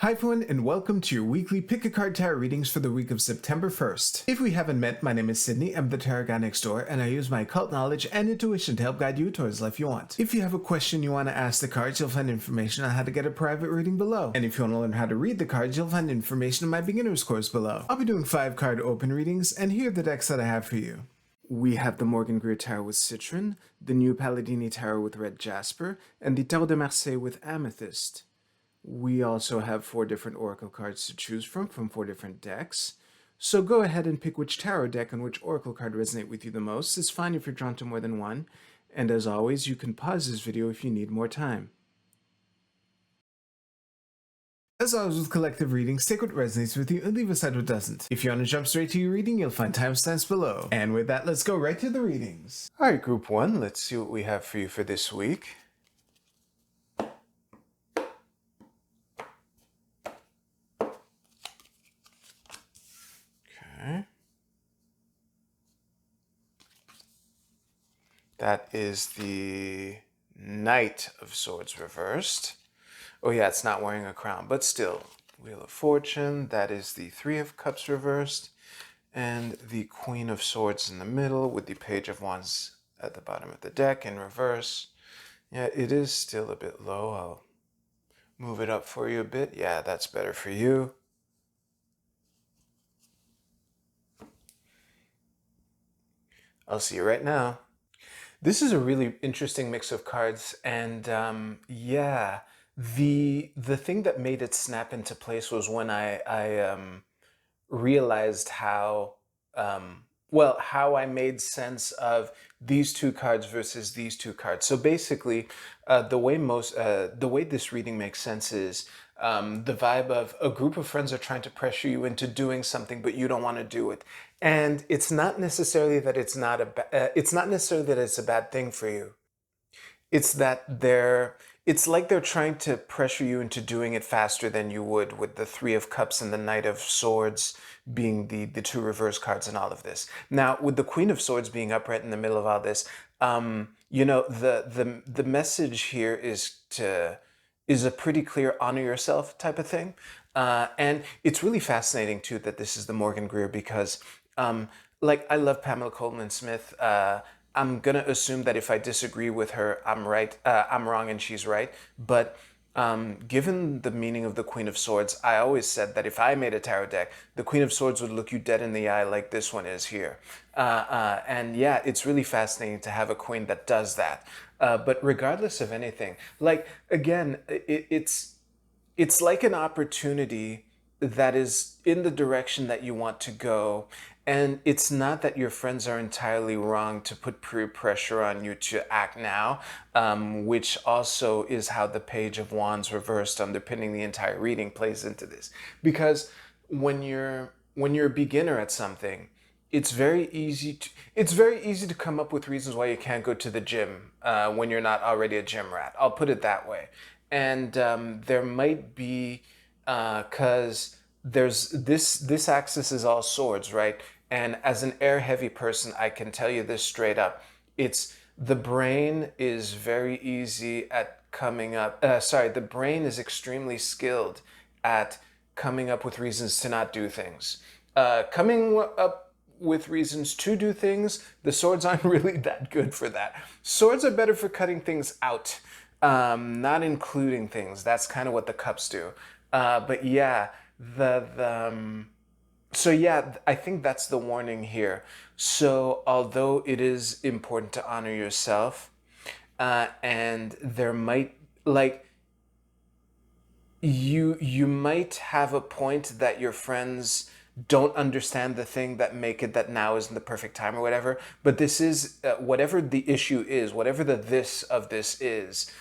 Hi everyone, and welcome to your weekly Pick a Card Tarot readings for the week of September 1st. If we haven't met, my name is Sydney, I'm the tarot guy next door, and I use my occult knowledge and intuition to help guide you towards the life you want. If you have a question you want to ask the cards, you'll find information on how to get a private reading below. And if you want to learn how to read the cards, you'll find information in my beginner's course below. I'll be doing 5-card open readings, and here are the decks that I have for you. We have the Morgan Greer Tarot with Citron, the New Palladini Tarot with Red Jasper, and the Tarot de Marseille with Amethyst. We also have 4 different oracle cards to choose from 4 different decks. So go ahead and pick which tarot deck and which oracle card resonate with you the most. It's fine if you're drawn to more than one. And as always, you can pause this video if you need more time. As always with collective readings, take what resonates with you and leave aside what doesn't. If you want to jump straight to your reading, you'll find timestamps below. And with that, let's go right to the readings. Alright, Group 1, let's see what we have for you for this week. That is the Knight of Swords reversed. Oh yeah, it's not wearing a crown, but still. Wheel of Fortune, that is the Three of Cups reversed, and the Queen of Swords in the middle with the Page of Wands at the bottom of the deck in reverse. Yeah, it is still a bit low. I'll move it up for you a bit. Yeah, that's better for you. I'll see you right now. This is a really interesting mix of cards, and yeah, the thing that made it snap into place was when I realized how how I made sense of these 2 cards versus these 2 cards. So basically, the way this reading makes sense is the vibe of a group of friends are trying to pressure you into doing something, but you don't want to do it. And it's not necessarily that it's a bad thing for you. It's that it's like they're trying to pressure you into doing it faster than you would, with the Three of Cups and the Knight of Swords being the 2 reverse cards in all of this. Now, with the Queen of Swords being upright in the middle of all this, you know, the message here is a pretty clear honor yourself type of thing. And it's really fascinating too that this is the Morgan Greer, because like, I love Pamela Coleman Smith. I'm gonna assume that if I disagree with her, I'm right. I'm wrong and she's right. But given the meaning of the Queen of Swords, I always said that if I made a tarot deck, the Queen of Swords would look you dead in the eye like this one is here. And yeah, it's really fascinating to have a queen that does that. But regardless of anything, like, again, it's like an opportunity that is in the direction that you want to go. And it's not that your friends are entirely wrong to put peer pressure on you to act now, which also is how the Page of Wands reversed underpinning the entire reading plays into this. Because when you're a beginner at something, it's very easy to come up with reasons why you can't go to the gym when you're not already a gym rat. I'll put it that way. And there might be, because there's this axis is all swords, right? And as an air-heavy person, I can tell you this straight up. The brain is very easy at coming up, the brain is extremely skilled at coming up with reasons to not do things. Coming up with reasons to do things, the swords aren't really that good for that. Swords are better for cutting things out, not including things. That's kind of what the cups do. But yeah, so yeah, I think that's the warning here. So although it is important to honor yourself, and there might, like, you might have a point that your friends don't understand the thing that make it that now isn't the perfect time or whatever. But this is, whatever the issue is, whatever the this of this is,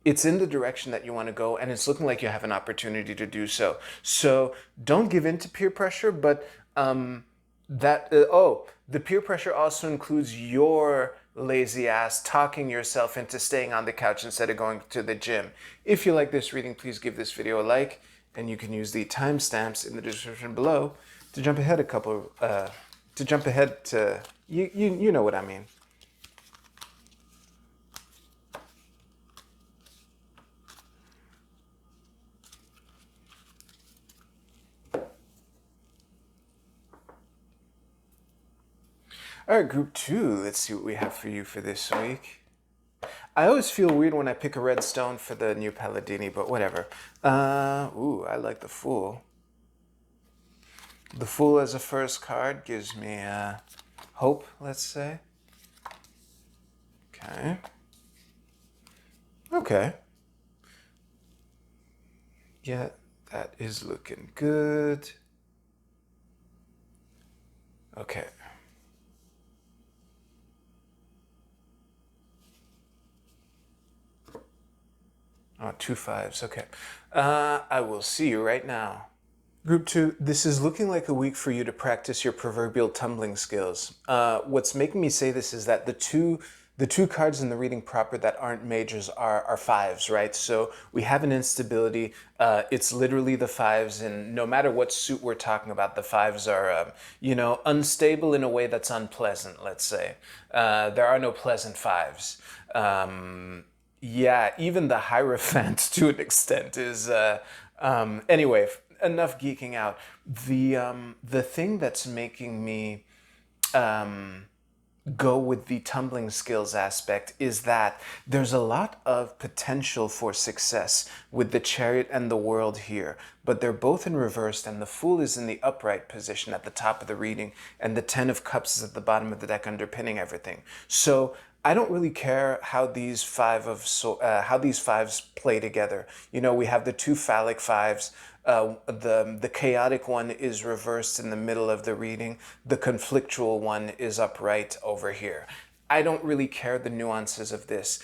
it's in the direction that you want to go, and it's looking like you have an opportunity to do so. So don't give in to peer pressure, but the peer pressure also includes your lazy ass talking yourself into staying on the couch instead of going to the gym. If you like this reading, please give this video a like, and you can use the timestamps in the description below to jump ahead to you know what I mean. All right, group two. Let's see what we have for you for this week. I always feel weird when I pick a red stone for the new Palladini, but whatever. Ooh, I like the Fool. The Fool as a first card gives me hope, let's say. Okay. Okay. Yeah, that is looking good. Okay. Oh, 2 5s. Okay. I will see you right now. Group two, this is looking like a week for you to practice your proverbial tumbling skills. What's making me say this is that the two cards in the reading proper that aren't majors are fives, right? So we have an instability. It's literally the fives, and no matter what suit we're talking about, the fives are, unstable in a way that's unpleasant, let's say. There are no pleasant fives. Yeah, even the Hierophant to an extent is. Anyway, enough geeking out. The thing that's making me go with the tumbling skills aspect is that there's a lot of potential for success with the Chariot and the World here, but they're both in reverse, and the Fool is in the upright position at the top of the reading, and the Ten of Cups is at the bottom of the deck underpinning everything. So I don't really care how these how these fives play together. We have the two phallic fives. The chaotic one is reversed in the middle of the reading. The conflictual one is upright over here. I don't really care the nuances of this.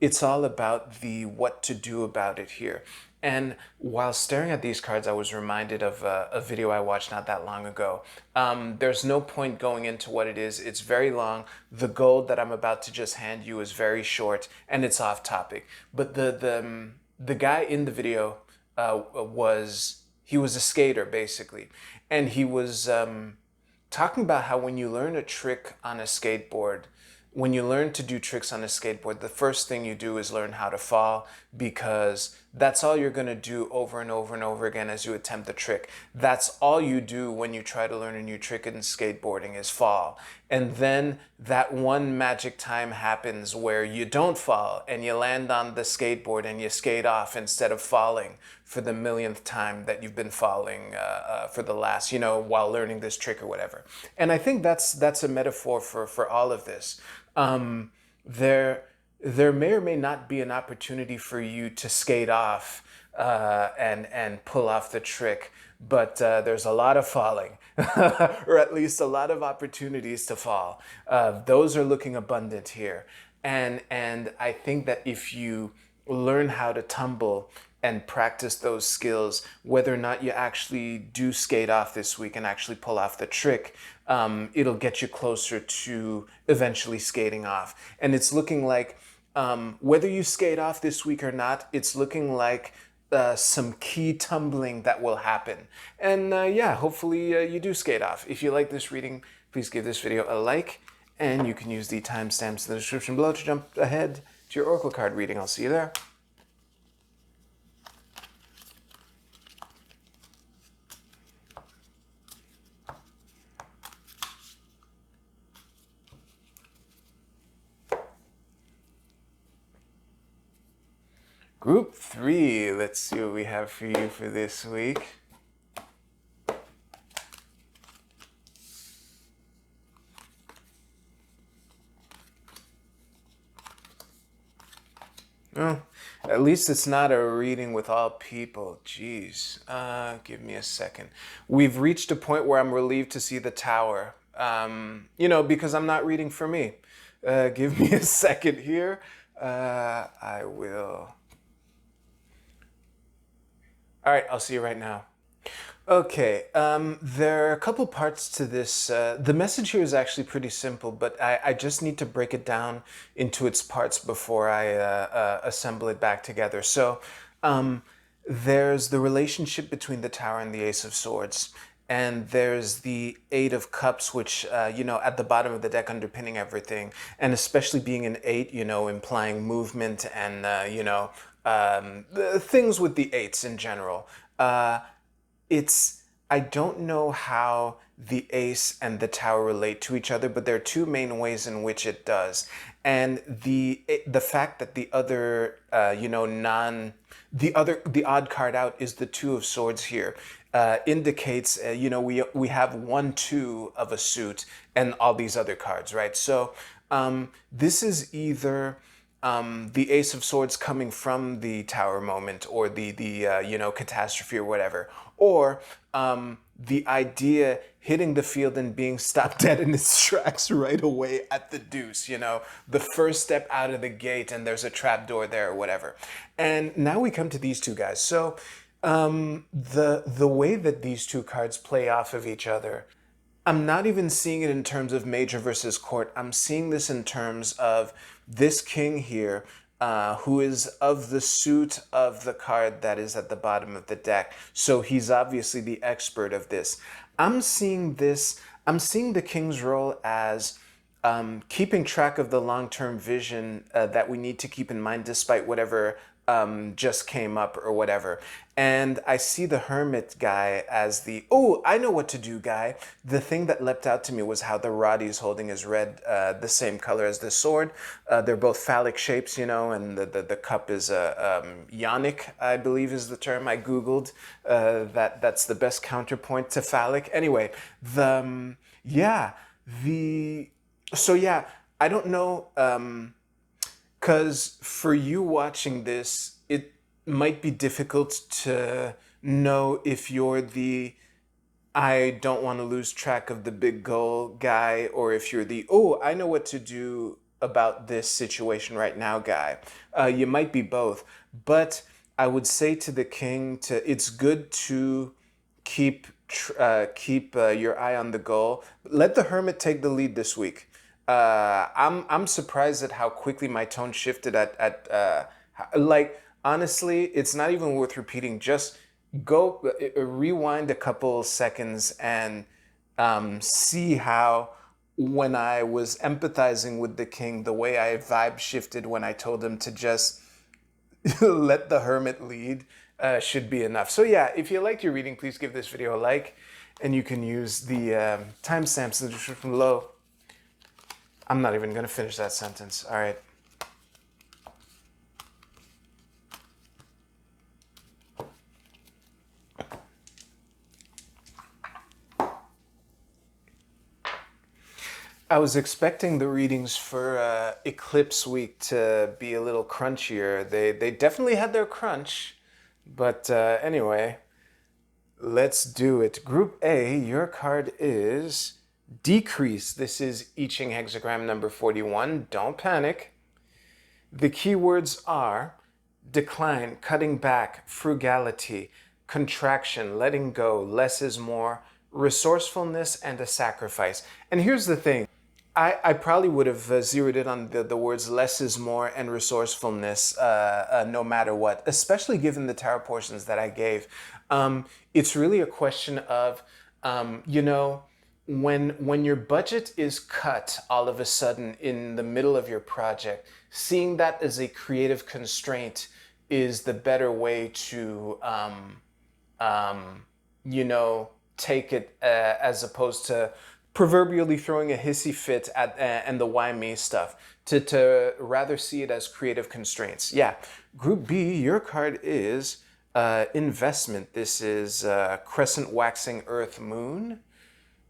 It's all about the what to do about it here. And while staring at these cards, I was reminded of a video I watched not that long ago. There's no point going into what it is. It's very long. The gold that I'm about to just hand you is very short, and it's off topic. But the guy in the video he was a skater basically, and he was talking about how when you learn a trick on a skateboard, when you learn to do tricks on a skateboard, the first thing you do is learn how to fall, because that's all you're going to do over and over and over again as you attempt the trick. That's all you do when you try to learn a new trick in skateboarding is fall. And then that one magic time happens where you don't fall and you land on the skateboard and you skate off instead of falling for the millionth time that you've been falling for the last, while learning this trick or whatever. And I think that's a metaphor for all of this. There may or may not be an opportunity for you to skate off and pull off the trick, but there's a lot of falling, or at least a lot of opportunities to fall. Those are looking abundant here, and I think that if you learn how to tumble and practice those skills, whether or not you actually do skate off this week and actually pull off the trick, it'll get you closer to eventually skating off. And it's looking like, whether you skate off this week or not, it's looking like some key tumbling that will happen. And hopefully you do skate off. If you like this reading, please give this video a like, and you can use the timestamps in the description below to jump ahead to your Oracle card reading. I'll see you there. Group 3, let's see what we have for you for this week. Well, at least it's not a reading with all people. Jeez. Give me a second. We've reached a point where I'm relieved to see the Tower. Because I'm not reading for me. Give me a second here. I will. All right, I'll see you right now. Okay, there are a couple parts to this. The message here is actually pretty simple, but I just need to break it down into its parts before I assemble it back together. So there's the relationship between the Tower and the Ace of Swords. And there's the Eight of Cups, which, at the bottom of the deck underpinning everything. And especially being an 8, implying movement and, things with the 8s in general. I I don't know how the ace and the tower relate to each other, but there are two main ways in which it does. And the fact that the other, the odd card out is the two of swords here, indicates, we have 1-2 of a suit and all these other cards, right? So this is either the Ace of Swords coming from the Tower moment, or the catastrophe or whatever, or the idea hitting the field and being stopped dead in its tracks right away at the deuce, the first step out of the gate and there's a trap door there or whatever. And now we come to these two guys. So the way that these two cards play off of each other, I'm not even seeing it in terms of major versus court. I'm seeing this in terms of this king here, who is of the suit of the card that is at the bottom of the deck. So he's obviously the expert of this. I'm seeing the king's role as keeping track of the long-term vision that we need to keep in mind despite whatever just came up or whatever. And I see the hermit guy as the, oh, I know what to do guy. The thing that leapt out to me was how the rod he's holding is red, the same color as the sword. They're both phallic shapes, and the cup is yonic, I believe is the term I Googled. That's the best counterpoint to phallic. Anyway, I don't know, because for you watching this, it might be difficult to know if you're the I don't want to lose track of the big goal guy, or if you're the, oh, I know what to do about this situation right now guy. You might be both. But I would say to the king, it's good to keep your eye on the goal. Let the hermit take the lead this week. I'm surprised at how quickly my tone shifted honestly, it's not even worth repeating. Just go rewind a couple seconds and see how, when I was empathizing with the king, the way I vibe shifted when I told him to just let the hermit lead should be enough. So yeah, if you liked your reading, please give this video a like, and you can use the timestamps in the description below. I'm not even going to finish that sentence. All right. I was expecting the readings for Eclipse Week to be a little crunchier. They definitely had their crunch, but anyway, let's do it. Group A, your card is Decrease. This is I Ching hexagram number 41. Don't panic. The keywords are decline, cutting back, frugality, contraction, letting go, less is more, resourcefulness, and a sacrifice. And here's the thing. I probably would have zeroed in on the words less is more and resourcefulness no matter what, especially given the tarot portions that I gave. It's really a question of, when your budget is cut all of a sudden in the middle of your project, seeing that as a creative constraint is the better way to, take it as opposed to proverbially throwing a hissy fit at and the why me stuff, to rather see it as creative constraints. Yeah, Group B, your card is investment. This is crescent waxing earth moon.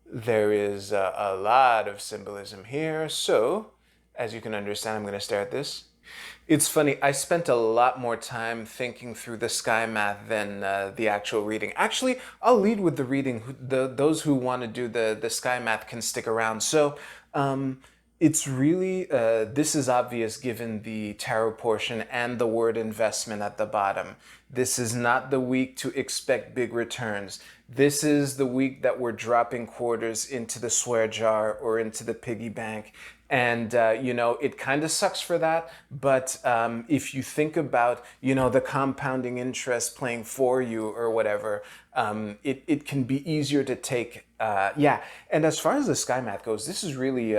There is a lot of symbolism here. So, as you can understand, I'm going to stare at this. It's funny, I spent a lot more time thinking through the sky math than the actual reading. Actually, I'll lead with the reading. Those who want to do the sky math can stick around. So it's really, this is obvious given the tarot portion and the word investment at the bottom. This is not the week to expect big returns. This is the week that we're dropping quarters into the swear jar or into the piggy bank. And, it kind of sucks for that. But if you think about, the compounding interest playing for you or whatever, it can be easier to take. And as far as the sky math goes, this is really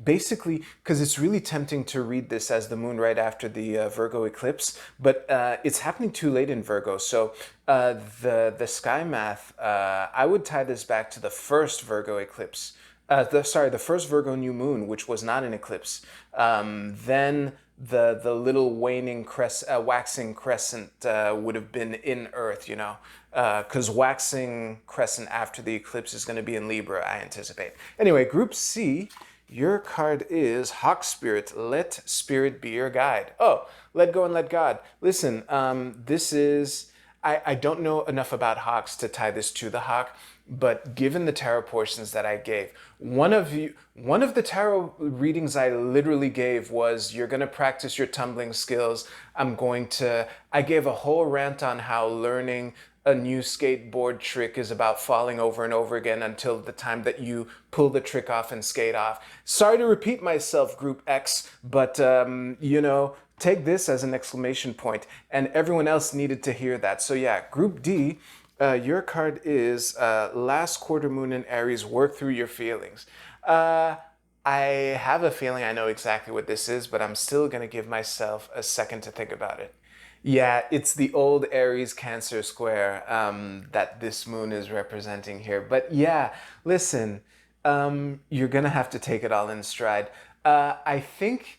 basically, because it's really tempting to read this as the moon right after the Virgo eclipse, but it's happening too late in Virgo. So the sky math, I would tie this back to the first Virgo eclipse. The first Virgo new moon, which was not an eclipse. Then the little waxing crescent would have been in Earth, you know, because waxing crescent after the eclipse is going to be in Libra, I anticipate. Anyway, Group C, your card is Hawk Spirit. Let Spirit be your guide. Oh, let go and let God. Listen, this is, I don't know enough about hawks to tie this to the hawk, but given the tarot portions that I gave, one of the tarot readings I literally gave was, you're going to practice your tumbling skills. I gave a whole rant on how learning a new skateboard trick is about falling over and over again until the time that you pull the trick off and skate off. Sorry to repeat myself, Group X, but, you know, take this as an exclamation point, and everyone else needed to hear that. So yeah, Group D, your card is last quarter moon in Aries, work through your feelings. I have a feeling I know exactly what this is, but I'm still going to give myself a second to think about it. Yeah, it's the old Aries Cancer square that this moon is representing here. But yeah, listen, you're going to have to take it all in stride. I think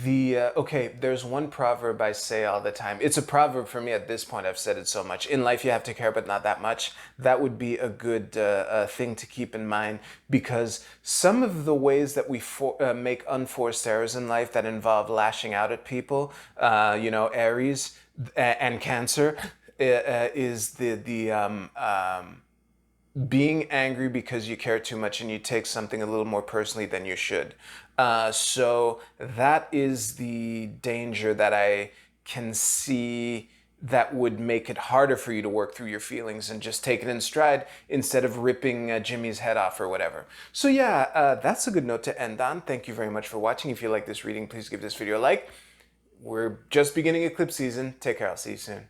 okay, there's one proverb I say all the time. It's a proverb for me at this point. I've said it so much. In life, you have to care, but not that much. That would be a good thing to keep in mind, because some of the ways that we make unforced errors in life that involve lashing out at people, you know, Aries and Cancer, is being angry because you care too much and you take something a little more personally than you should. So that is the danger that I can see that would make it harder for you to work through your feelings and just take it in stride instead of ripping Jimmy's head off or whatever. So yeah, that's a good note to end on. Thank you very much for watching. If you like this reading, please give this video a like. We're just beginning eclipse season. Take care. I'll see you soon.